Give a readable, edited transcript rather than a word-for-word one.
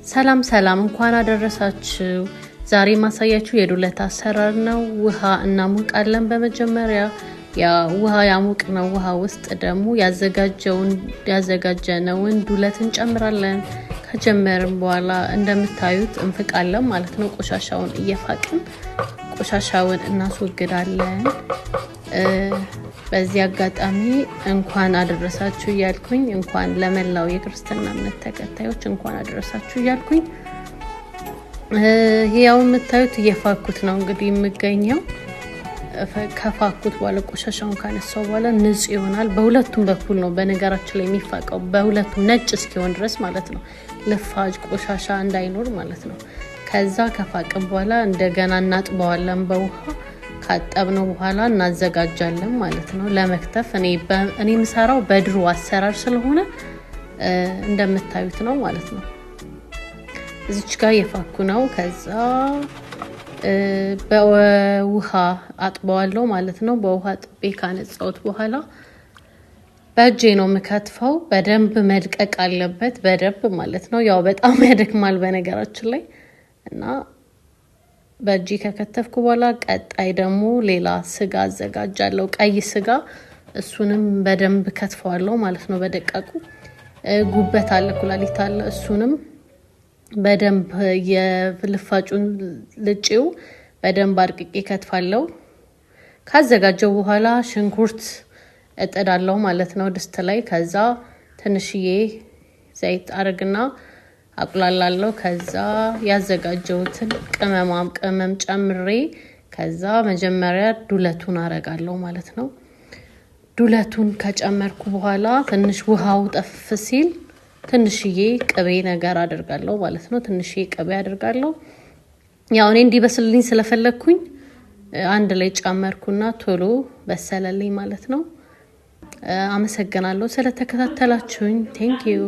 ሰላም ሰላም እንኳን አደረሳችሁ ዛሬ ማሳያችሁ የዱለት አሰራር ነው ውሃ እናሙቃለን በመጀመሪያ ያ ውሃ ያሙቅነው ውሃ ውስጥ ደግሞ ያዘጋጀነውን ዱለት እንጨምራለን ከጀመርን በኋላ እንደምታዩት እንፍቃለን ማለት ነው ቆሻሻውን እየፋቅን ቆሻሻውን እናስወግዳለን በዚህ አጋጣሚ እንኳን አደረሳችሁ ያልኩኝ እንኳን ለመላው የክርስቲያና እምነት ተከታዮች እንኳን አደረሳችሁ ያልኩኝ ያው የምታዩት እየፋኩት ነው እንግዲህ የምገኘው ከፋኩት በኋላ ቆሻሻውን ካነሳው በኋላ ንጹህ ይሆናል በሁለቱም በኩል ነው በነገራችን ላይ የሚፋቀው በሁለቱም ነጭ እስኪሆን ድረስ ማለት ነው ለፋጅ ቆሻሻ እንዳይኖር ማለት ነው ከዛ ከፋቀን በኋላ እንደገና እናጥበዋለን በውሃ ካጠብነው በኋላ እናዘጋጃለን ማለት ነው ለመክተፍ እኔ ምሰራው በድሮ አሰራር ስለሆነ እንደምታዩት ነው ማለት ነው እዚች ጋር የፋኩ ነው ከዛ በውሃ አጥበዋለሁ ማለት ነው በውሃ ጥቤ ካነጻውት በኋላ በእጄ ነው መከትፈው በደንብ መድቀቅ አለበት በደንብ ማለት ነው ያው በጣም ያደክማል በነገራችን ላይ እና በእጄ ከከተፍኩ በኋላ ቀጣይ ደግሞ ሌላ ስጋ አዘጋጃለሁ ቀይ ስጋ እሱንም በደንብ ከትፈዋለሁ ማለት ነው በደቃቁ ጉበት አለ ኩላሊት አለ እሱንም በደንብ የልፋጩን ልጬው በደንብ አርቅቄ ከትፋለሁ ካዘጋጀው በኋላ ሽንኩርት እጠዳለሁ ማለት ነው ድስት ላይ ከዛ ትንሽዬ ዘይት አረግና አቁላላለሁ ከዛ ያዘጋጀውትን ቅመም ጨምሬ ከዛ መጀመሪያ ዱለቱን አረጋለሁ ማለት ነው ዱለቱን ከጨመርኩ በኋላ ትንሽ ውሃው ጠፍ ሲል ትንሽዬ ቅቤ ነገር አደርጋለሁ ማለት ነው ትንሽዬ ቅቤ አደርጋለሁ ያው እኔ እንዲበስልልኝ ስለፈለኩኝ አንድ ላይ ጨመርኩና ቶሎ በሰለልኝ ማለት ነው አመሰግናለሁ ስለተከታተላችሁኝ ቴንክ ዩ